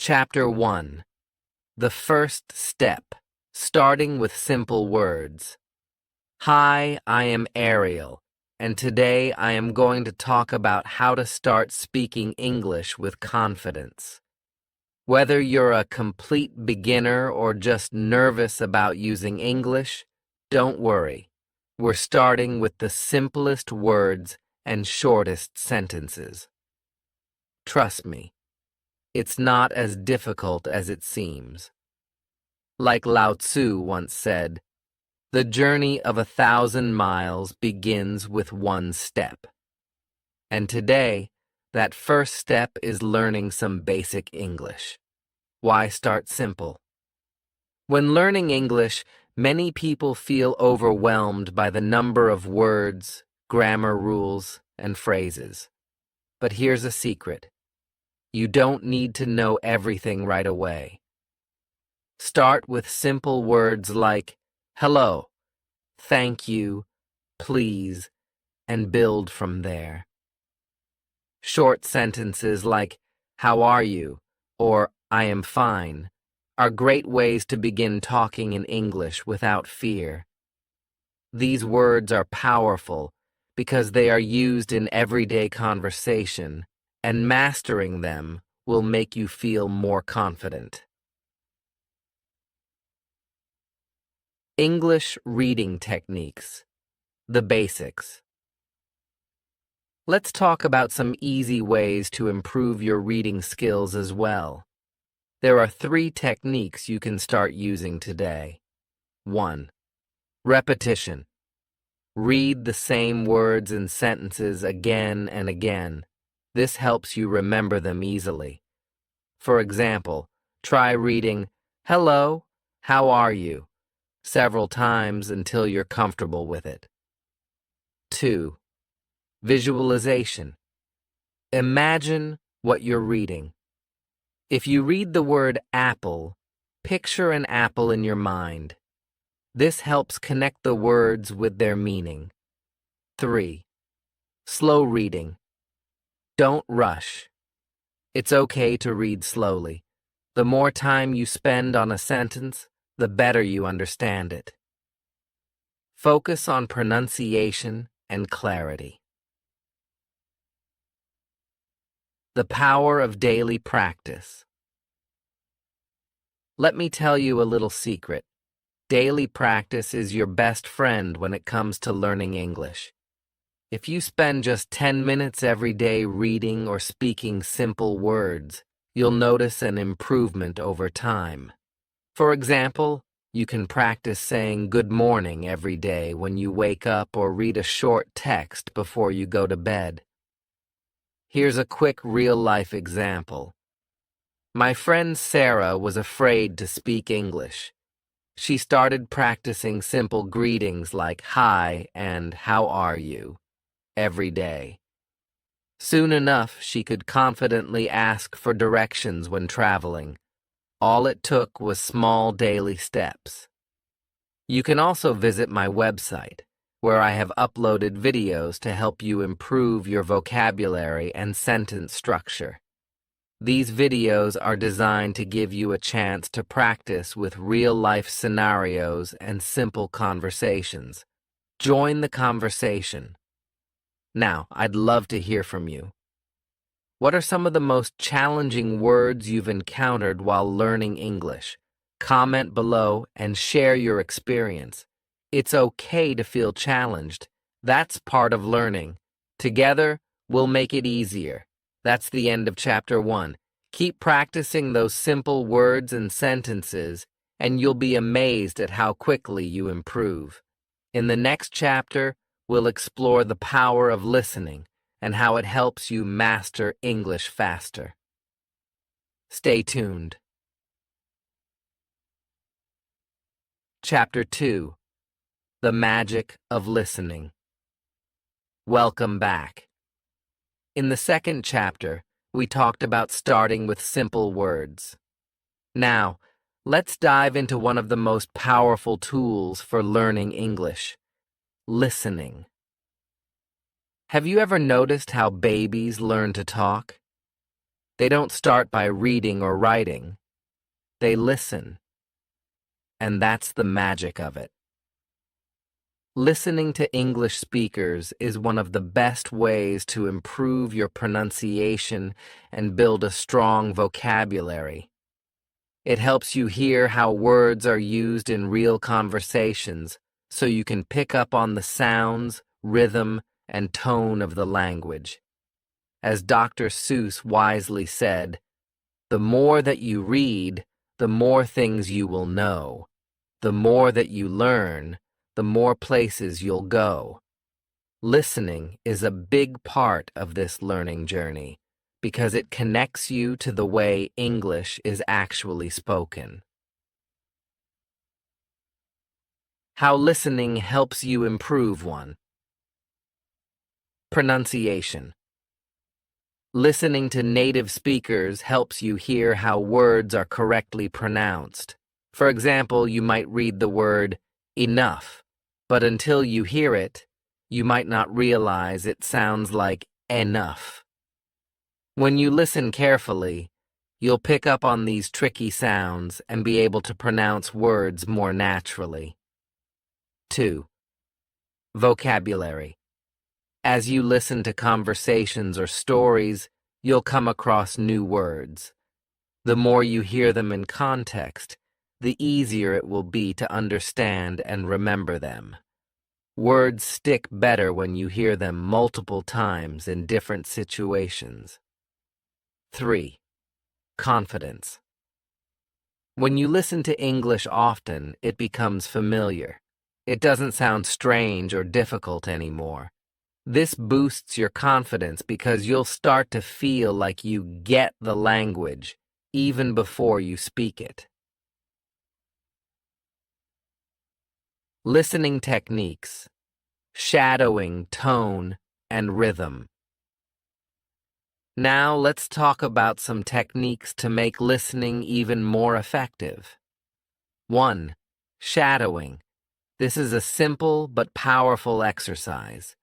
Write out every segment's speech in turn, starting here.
Chapter 1. The First Step, starting with simple words. Hi, I am Ariel, and today I am going to talk about how to start speaking English with confidence. Whether you're a complete beginner or just nervous about using English, don't worry. We're starting with the simplest words and shortest sentences. Trust me. It's not as difficult as it seems. Like Lao Tzu once said, the journey of 1,000 miles begins with one step. And today, that first step is learning some basic English. Why start simple? When learning English, many people feel overwhelmed by the number of words, grammar rules, and phrases. But here's a secret. You don't need to know everything right away. Start with simple words like hello, thank you, please, and build from there. Short sentences like how are you or I am fine are great ways to begin talking in English without fear. These words are powerful because they are used in everyday conversation, and mastering them will make you feel more confident. English reading techniques. The basics. Let's talk about some easy ways to improve your reading skills as well. There are 3 techniques you can start using today. 1. Repetition. Read the same words and sentences again and again. This helps you remember them easily. For example, try reading, hello, how are you? Several times until you're comfortable with it. 2. Visualization. Imagine what you're reading. If you read the word apple, picture an apple in your mind. This helps connect the words with their meaning. 3. Slow reading. Don't rush. It's okay to read slowly. The more time you spend on a sentence, the better you understand it. Focus on pronunciation and clarity. The power of daily practice. Let me tell you a little secret. Daily practice is your best friend when it comes to learning English. If you spend just 10 minutes every day reading or speaking simple words, you'll notice an improvement over time. For example, you can practice saying good morning every day when you wake up or read a short text before you go to bed. Here's a quick real-life example. My friend Sarah was afraid to speak English. She started practicing simple greetings like hi and how are you every day. Soon enough, she could confidently ask for directions when traveling. All it took was small daily steps. You can also visit my website, where I have uploaded videos to help you improve your vocabulary and sentence structure. These videos are designed to give you a chance to practice with real-life scenarios and simple conversations. Join the conversation. Now, I'd love to hear from you. What are some of the most challenging words you've encountered while learning English? Comment below and share your experience. It's okay to feel challenged. That's part of learning. Together, we'll make it easier. That's the end of Chapter 1. Keep practicing those simple words and sentences, and you'll be amazed at how quickly you improve. In the next chapter, we'll explore the power of listening and how it helps you master English faster. Stay tuned. Chapter 2. The Magic of Listening. Welcome back. In the second chapter, we talked about starting with simple words. Now, let's dive into one of the most powerful tools for learning English: listening. Have you ever noticed how babies learn to talk? They don't start by reading or writing. They listen. And that's the magic of it. Listening to English speakers is one of the best ways to improve your pronunciation and build a strong vocabulary. It helps you hear how words are used in real conversations, so you can pick up on the sounds, rhythm, and tone of the language. As Dr. Seuss wisely said, "The more that you read, the more things you will know. The more that you learn, the more places you'll go." Listening is a big part of this learning journey because it connects you to the way English is actually spoken. How listening helps you improve one. Pronunciation. Listening to native speakers helps you hear how words are correctly pronounced. For example, you might read the word enough, but until you hear it, you might not realize it sounds like enough. When you listen carefully, you'll pick up on these tricky sounds and be able to pronounce words more naturally. 2. Vocabulary. As you listen to conversations or stories, you'll come across new words. The more you hear them in context, the easier it will be to understand and remember them. Words stick better when you hear them multiple times in different situations. 3. Confidence. When you listen to English often, it becomes familiar. It doesn't sound strange or difficult anymore. This boosts your confidence because you'll start to feel like you get the language even before you speak it. Listening techniques, shadowing, tone, and rhythm. Now let's talk about some techniques to make listening even more effective. 1. Shadowing. This is a simple but powerful exercise.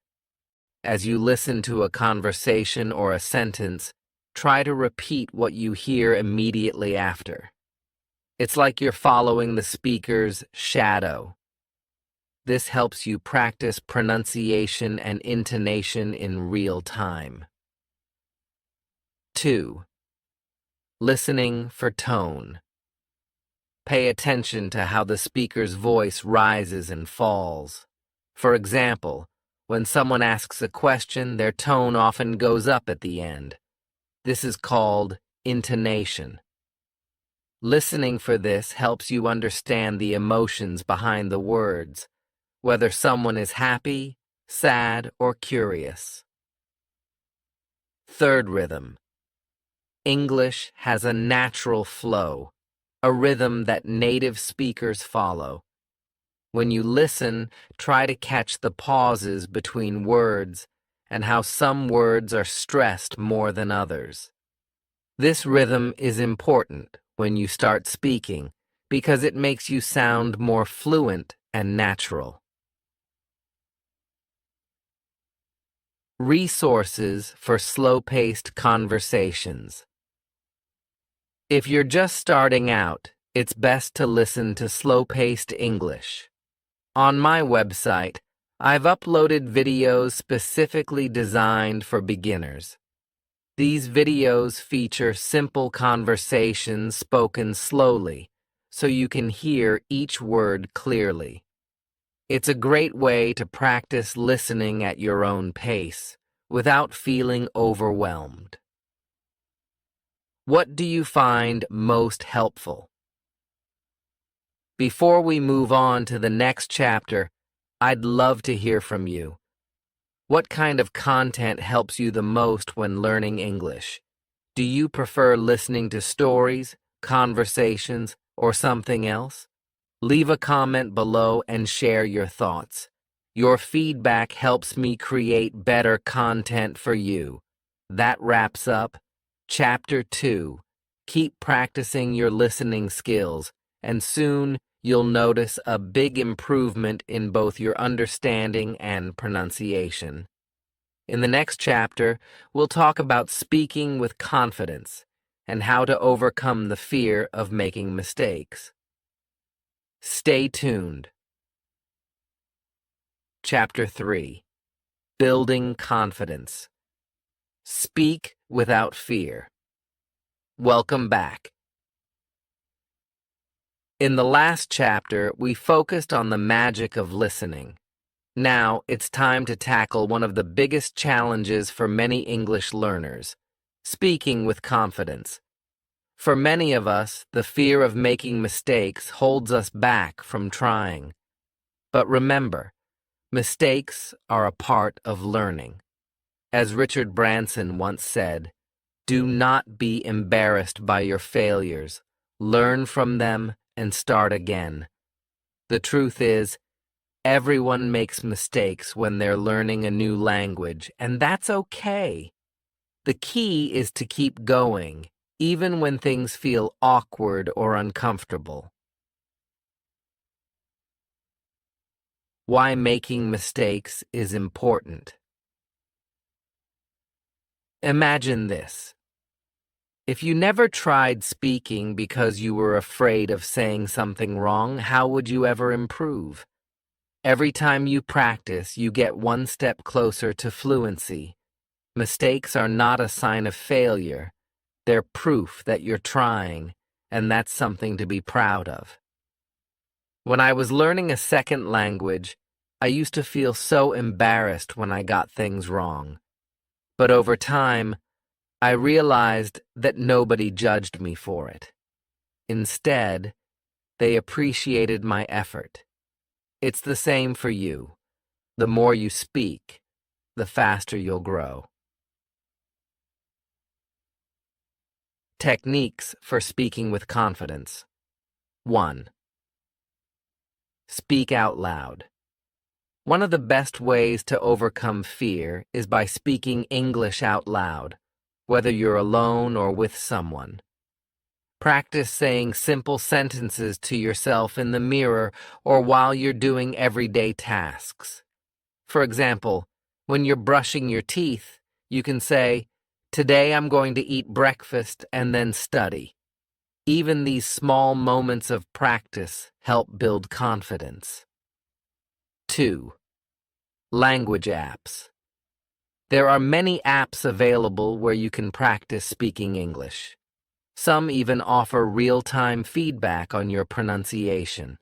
As you listen to a conversation or a sentence, try to repeat what you hear immediately after. It's like you're following the speaker's shadow. This helps you practice pronunciation and intonation in real time. 2. Listening for tone. Pay attention to how the speaker's voice rises and falls. For example, when someone asks a question, their tone often goes up at the end. This is called intonation. Listening for this helps you understand the emotions behind the words, whether someone is happy, sad, or curious. 3. Rhythm. English has a natural flow, a rhythm that native speakers follow. When you listen, try to catch the pauses between words and how some words are stressed more than others. This rhythm is important when you start speaking because it makes you sound more fluent and natural. Resources for slow-paced conversations. If you're just starting out, it's best to listen to slow-paced English. On my website, I've uploaded videos specifically designed for beginners. These videos feature simple conversations spoken slowly, so you can hear each word clearly. It's a great way to practice listening at your own pace, without feeling overwhelmed. What do you find most helpful? Before we move on to the next chapter, I'd love to hear from you. What kind of content helps you the most when learning English? Do you prefer listening to stories, conversations, or something else? Leave a comment below and share your thoughts. Your feedback helps me create better content for you. That wraps up Chapter 2. Keep practicing your listening skills, and soon you'll notice a big improvement in both your understanding and pronunciation. In the next chapter, we'll talk about speaking with confidence and how to overcome the fear of making mistakes. Stay tuned. Chapter 3: Building Confidence. Speak without fear. Welcome back. In the last chapter, we focused on the magic of listening. Now, it's time to tackle one of the biggest challenges for many English learners: speaking with confidence. For many of us, the fear of making mistakes holds us back from trying. But remember, mistakes are a part of learning. As Richard Branson once said, "Do not be embarrassed by your failures. Learn from them and start again." The truth is, everyone makes mistakes when they're learning a new language, and that's okay. The key is to keep going, even when things feel awkward or uncomfortable. Why making mistakes is important. Imagine this. If you never tried speaking because you were afraid of saying something wrong, how would you ever improve? Every time you practice, you get one step closer to fluency. Mistakes are not a sign of failure. They're proof that you're trying, and that's something to be proud of. When I was learning a second language, I used to feel so embarrassed when I got things wrong. But over time, I realized that nobody judged me for it. Instead, they appreciated my effort. It's the same for you. The more you speak, the faster you'll grow. Techniques for speaking with confidence. 1. Speak out loud. One of the best ways to overcome fear is by speaking English out loud, whether you're alone or with someone. Practice saying simple sentences to yourself in the mirror or while you're doing everyday tasks. For example, when you're brushing your teeth, you can say, "Today I'm going to eat breakfast and then study." Even these small moments of practice help build confidence. 2. Language apps. There are many apps available where you can practice speaking English. Some even offer real-time feedback on your pronunciation.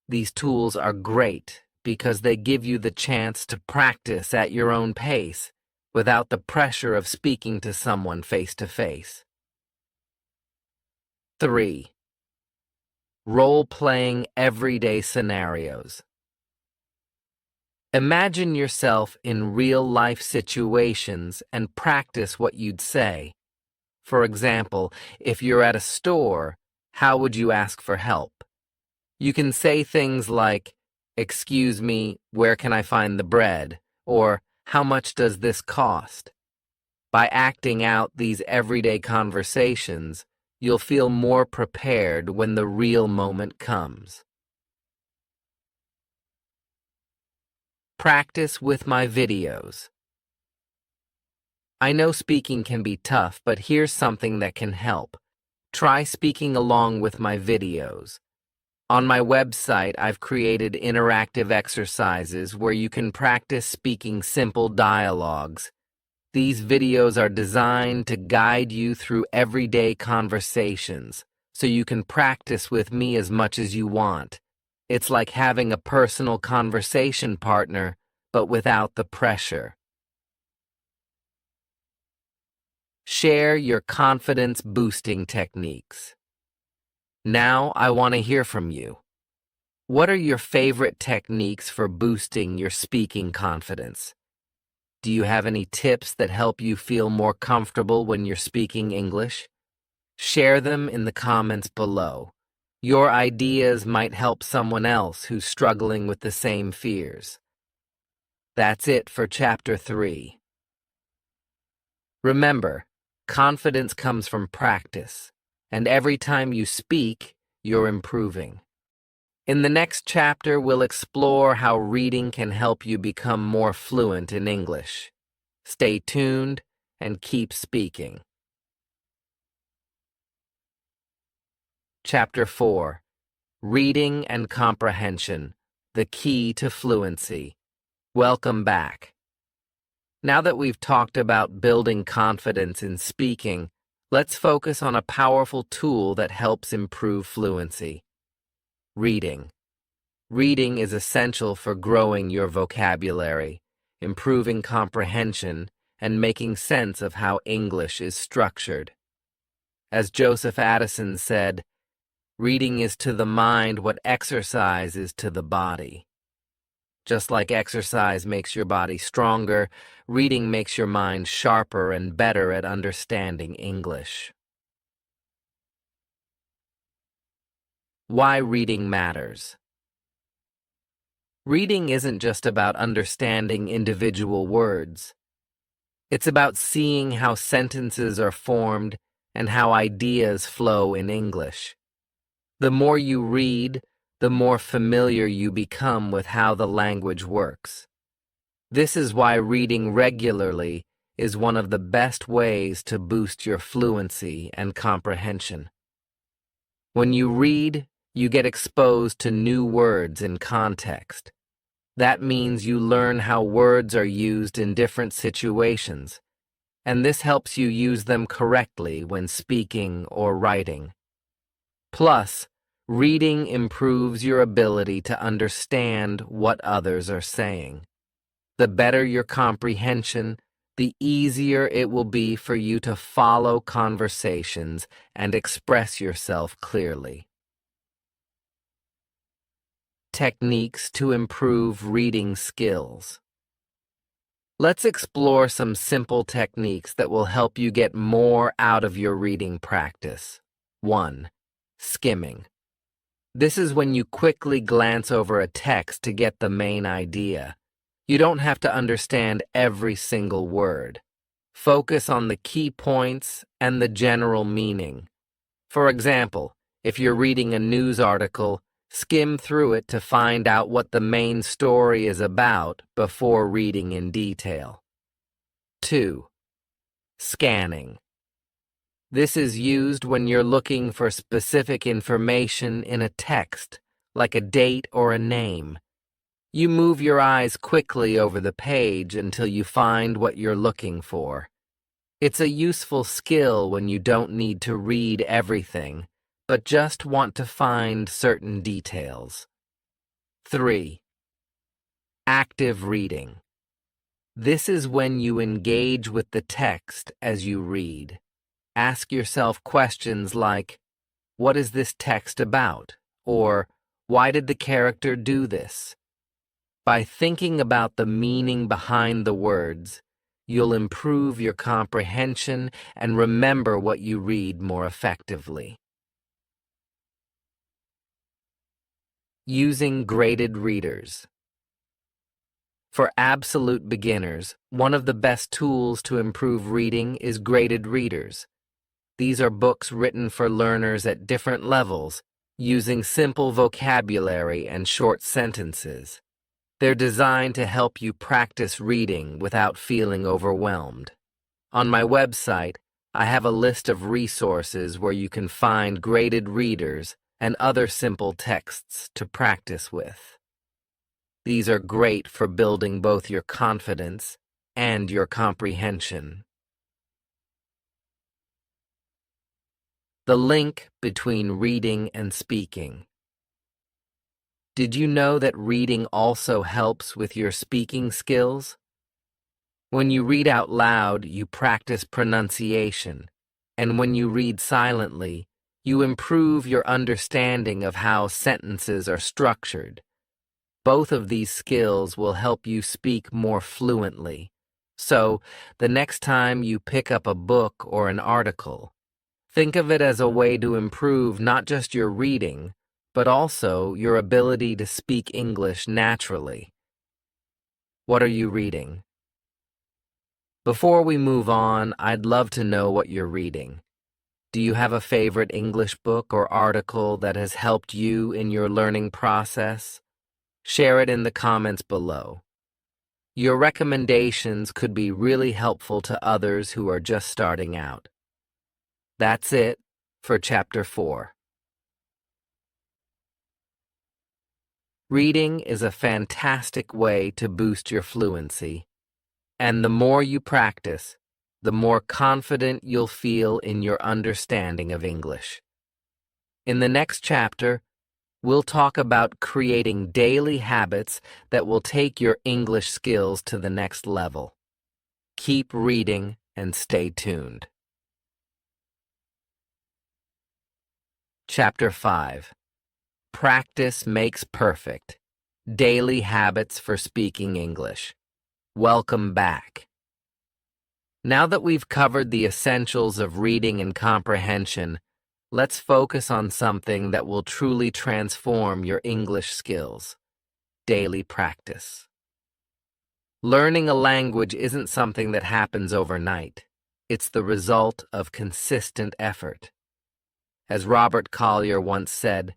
These tools are great because they give you the chance to practice at your own pace without the pressure of speaking to someone face-to-face. 3. Role-playing everyday scenarios. Imagine yourself in real-life situations and practice what you'd say. For example, if you're at a store, how would you ask for help? You can say things like, "Excuse me, where can I find the bread?" or "How much does this cost?" By acting out these everyday conversations, you'll feel more prepared when the real moment comes. Practice with my videos. I know speaking can be tough, but here's something that can help. Try speaking along with my videos. On my website, I've created interactive exercises where you can practice speaking simple dialogues. These videos are designed to guide you through everyday conversations, so you can practice with me as much as you want. It's like having a personal conversation partner, but without the pressure. Share your confidence-boosting techniques. Now I want to hear from you. What are your favorite techniques for boosting your speaking confidence? Do you have any tips that help you feel more comfortable when you're speaking English? Share them in the comments below. Your ideas might help someone else who's struggling with the same fears. That's it for Chapter 3. Remember, confidence comes from practice, and every time you speak, you're improving. In the next chapter, we'll explore how reading can help you become more fluent in English. Stay tuned and keep speaking. Chapter 4. Reading and Comprehension, the Key to Fluency. Welcome back. Now that we've talked about building confidence in speaking, let's focus on a powerful tool that helps improve fluency. Reading. Reading is essential for growing your vocabulary, improving comprehension, and making sense of how English is structured. As Joseph Addison said, reading is to the mind what exercise is to the body. Just like exercise makes your body stronger, reading makes your mind sharper and better at understanding English. Why reading matters. Reading isn't just about understanding individual words. It's about seeing how sentences are formed and how ideas flow in English. The more you read, the more familiar you become with how the language works. This is why reading regularly is one of the best ways to boost your fluency and comprehension. When you read, you get exposed to new words in context. That means you learn how words are used in different situations, and this helps you use them correctly when speaking or writing. Plus, reading improves your ability to understand what others are saying. The better your comprehension, the easier it will be for you to follow conversations and express yourself clearly. Techniques to improve reading skills. Let's explore some simple techniques that will help you get more out of your reading practice. 1. Skimming. This is when you quickly glance over a text to get the main idea. You don't have to understand every single word. Focus on the key points and the general meaning. For example, if you're reading a news article, skim through it to find out what the main story is about before reading in detail. 2. Scanning. This is used when you're looking for specific information in a text, like a date or a name. You move your eyes quickly over the page until you find what you're looking for. It's a useful skill when you don't need to read everything, but just want to find certain details. 3. Active reading. This is when you engage with the text as you read. Ask yourself questions like, what is this text about? Or, why did the character do this? By thinking about the meaning behind the words, you'll improve your comprehension and remember what you read more effectively. Using graded readers. For absolute beginners, one of the best tools to improve reading is graded readers. These are books written for learners at different levels, using simple vocabulary and short sentences. They're designed to help you practice reading without feeling overwhelmed. On my website, I have a list of resources where you can find graded readers and other simple texts to practice with. These are great for building both your confidence and your comprehension. The link between reading and speaking. Did you know that reading also helps with your speaking skills? When you read out loud, you practice pronunciation, and when you read silently, you improve your understanding of how sentences are structured. Both of these skills will help you speak more fluently. So, the next time you pick up a book or an article, think of it as a way to improve not just your reading, but also your ability to speak English naturally. What are you reading? Before we move on, I'd love to know what you're reading. Do you have a favorite English book or article that has helped you in your learning process? Share it in the comments below. Your recommendations could be really helpful to others who are just starting out. That's it for Chapter 4. Reading is a fantastic way to boost your fluency, and the more you practice, the more confident you'll feel in your understanding of English. In the next chapter, we'll talk about creating daily habits that will take your English skills to the next level. Keep reading and stay tuned. Chapter 5. Practice makes perfect. Daily habits for speaking English. Welcome back. Now that we've covered the essentials of reading and comprehension, let's focus on something that will truly transform your English skills: daily practice. Learning a language isn't something that happens overnight. It's the result of consistent effort. As Robert Collier once said,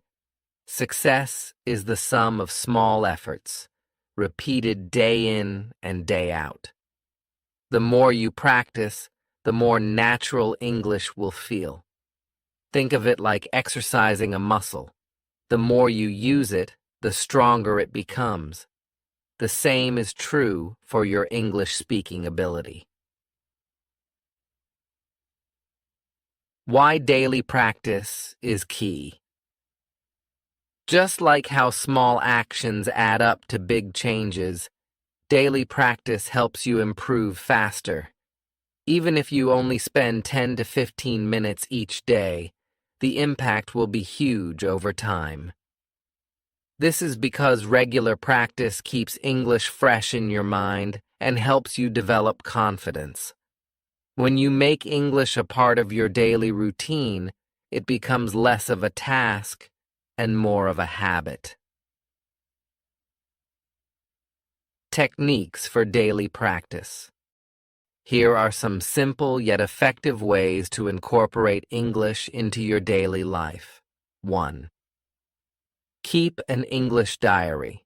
success is the sum of small efforts, repeated day in and day out. The more you practice, the more natural English will feel. Think of it like exercising a muscle. The more you use it, the stronger it becomes. The same is true for your English speaking ability. Why daily practice is key. Just like how small actions add up to big changes, daily practice helps you improve faster. Even if you only spend 10 to 15 minutes each day, the impact will be huge over time. This is because regular practice keeps English fresh in your mind and helps you develop confidence. When you make English a part of your daily routine, it becomes less of a task and more of a habit. Techniques for daily practice. Here are some simple yet effective ways to incorporate English into your daily life. 1. Keep an English diary.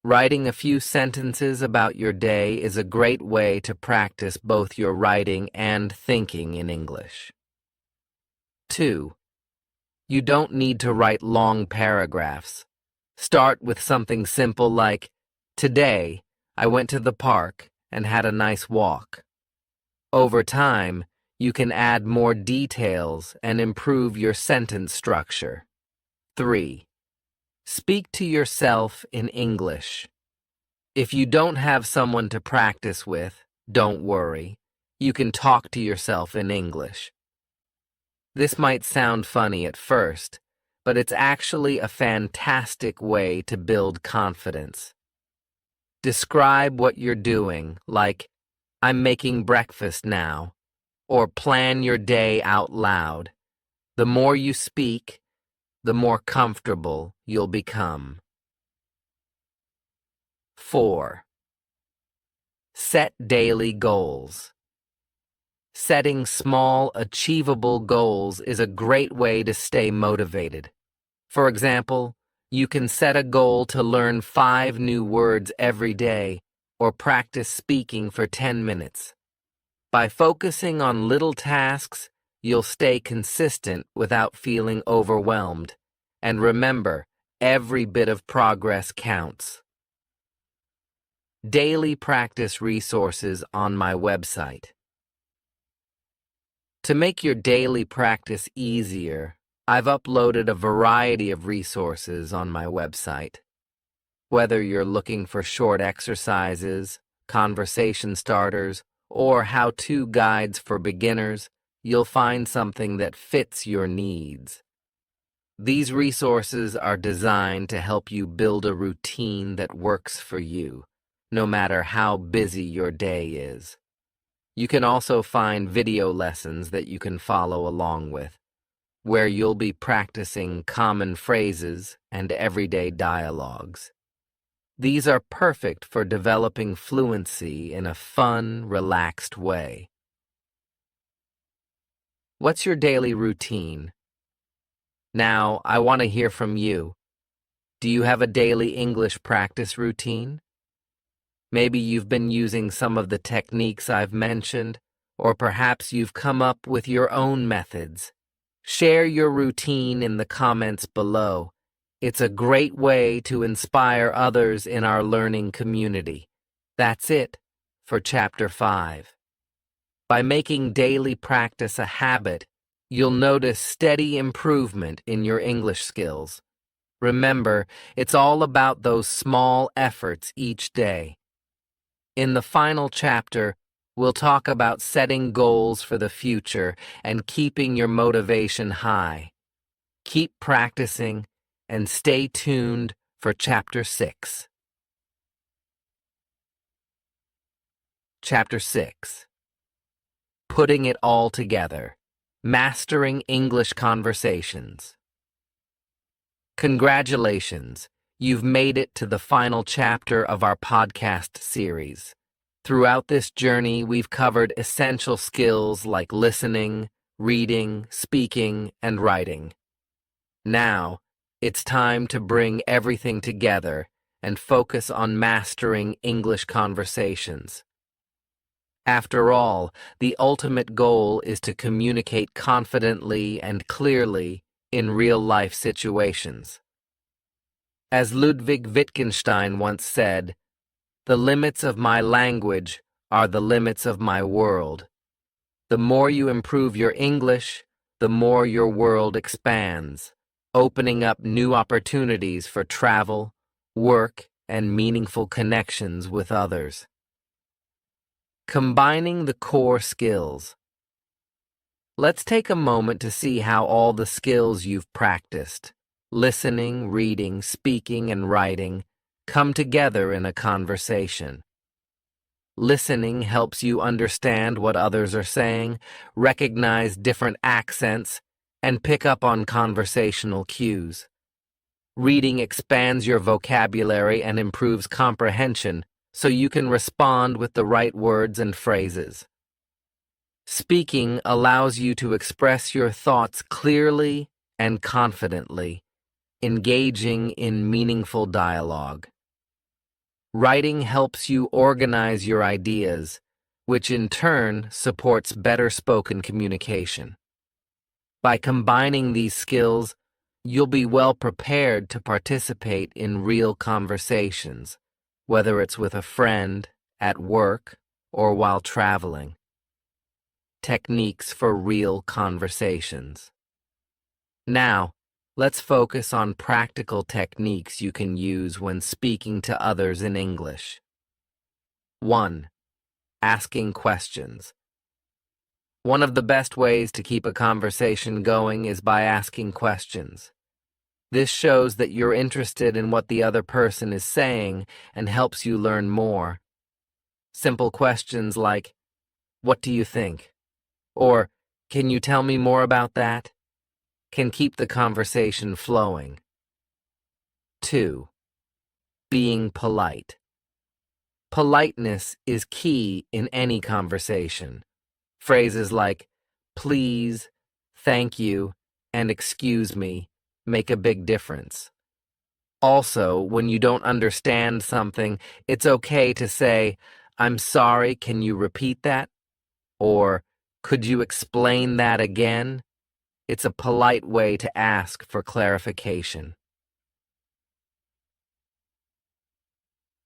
Writing a few sentences about your day is a great way to practice both your writing and thinking in English. 2. You don't need to write long paragraphs. Start with something simple like, "Today, I went to the park and had a nice walk." Over time, you can add more details and improve your sentence structure. 3. Speak to yourself in English. If you don't have someone to practice with, don't worry. You can talk to yourself in English. This might sound funny at first, but it's actually a fantastic way to build confidence. Describe what you're doing, like, "I'm making breakfast now," or plan your day out loud. The more you speak, the more comfortable you'll become. 4. Set daily goals. Setting small, achievable goals is a great way to stay motivated. For example, you can set a goal to learn 5 new words every day or practice speaking for 10 minutes. By focusing on little tasks, you'll stay consistent without feeling overwhelmed. And remember, every bit of progress counts. Daily practice resources on my website. To make your daily practice easier, I've uploaded a variety of resources on my website. Whether you're looking for short exercises, conversation starters, or how-to guides for beginners, you'll find something that fits your needs. These resources are designed to help you build a routine that works for you, no matter how busy your day is. You can also find video lessons that you can follow along with, where you'll be practicing common phrases and everyday dialogues. These are perfect for developing fluency in a fun, relaxed way. What's your daily routine? Now, I want to hear from you. Do you have a daily English practice routine? Maybe you've been using some of the techniques I've mentioned, or perhaps you've come up with your own methods. Share your routine in the comments below, It's a great way to inspire others in our learning community. That's it for Chapter 5. By making daily practice a habit, you'll notice steady improvement in your English skills. Remember, it's all about those small efforts each day. In the final chapter, we'll talk about setting goals for the future and keeping your motivation high. Keep practicing and stay tuned for Chapter 6. Chapter 6. Putting it all together. Mastering English conversations. Congratulations, you've made it to the final chapter of our podcast series. Throughout this journey, we've covered essential skills like listening, reading, speaking, and writing. Now, it's time to bring everything together and focus on mastering English conversations. After all, the ultimate goal is to communicate confidently and clearly in real-life situations. As Ludwig Wittgenstein once said, "The limits of my language are the limits of my world." The more you improve your English, the more your world expands, opening up new opportunities for travel, work, and meaningful connections with others. Combining the core skills. Let's take a moment to see how all the skills you've practiced, listening, reading, speaking, and writing, come together in a conversation. Listening helps you understand what others are saying, recognize different accents, and pick up on conversational cues. Reading expands your vocabulary and improves comprehension, so you can respond with the right words and phrases. Speaking allows you to express your thoughts clearly and confidently, engaging in meaningful dialogue. Writing helps you organize your ideas, which in turn supports better spoken communication. By combining these skills, you'll be well prepared to participate in real conversations, whether it's with a friend, at work, or while traveling. Techniques for real conversations. Now, let's focus on practical techniques you can use when speaking to others in English. 1. Asking questions. One of the best ways to keep a conversation going is by asking questions. This shows that you're interested in what the other person is saying and helps you learn more. Simple questions like, "What do you think?" or "Can you tell me more about that?" can keep the conversation flowing. 2. Being polite. Politeness is key in any conversation. Phrases like "please," "thank you," and "excuse me" make a big difference. Also, when you don't understand something, it's okay to say, "I'm sorry, can you repeat that?" Or, "Could you explain that again?" It's a polite way to ask for clarification.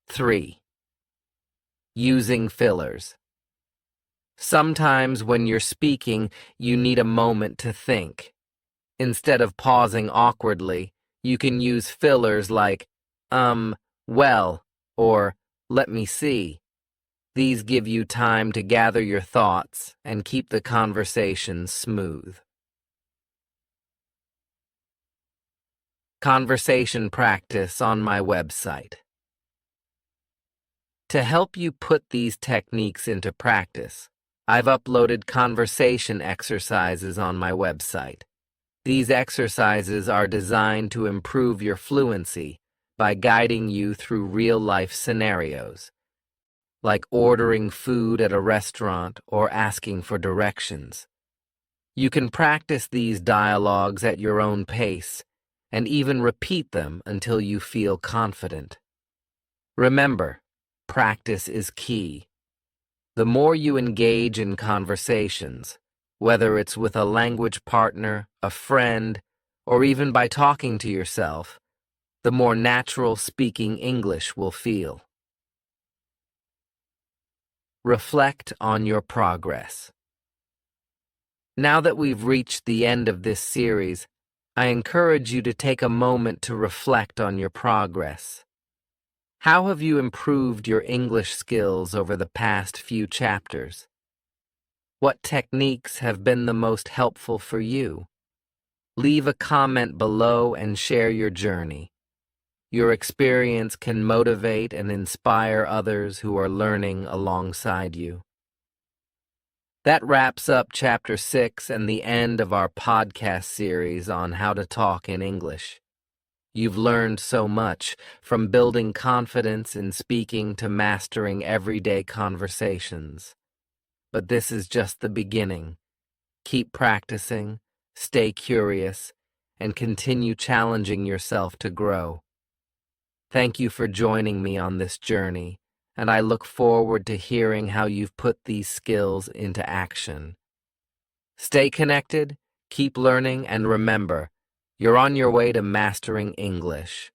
3. Using fillers. Sometimes when you're speaking, you need a moment to think. Instead of pausing awkwardly, you can use fillers like, well, or "let me see." These give you time to gather your thoughts and keep the conversation smooth. Conversation practice on my website. To help you put these techniques into practice, I've uploaded conversation exercises on my website. These exercises are designed to improve your fluency by guiding you through real-life scenarios, like ordering food at a restaurant or asking for directions. You can practice these dialogues at your own pace and even repeat them until you feel confident. Remember, practice is key. The more you engage in conversations, whether it's with a language partner, a friend, or even by talking to yourself, the more natural speaking English will feel. Reflect on your progress. Now that we've reached the end of this series, I encourage you to take a moment to reflect on your progress. How have you improved your English skills over the past few chapters? What techniques have been the most helpful for you? Leave a comment below and share your journey. Your experience can motivate and inspire others who are learning alongside you. That wraps up Chapter 6 and the end of our podcast series on how to talk in English. You've learned so much, from building confidence in speaking to mastering everyday conversations. But this is just the beginning. Keep practicing, stay curious, and continue challenging yourself to grow. Thank you for joining me on this journey, and I look forward to hearing how you've put these skills into action. Stay connected, keep learning, and remember, you're on your way to mastering English.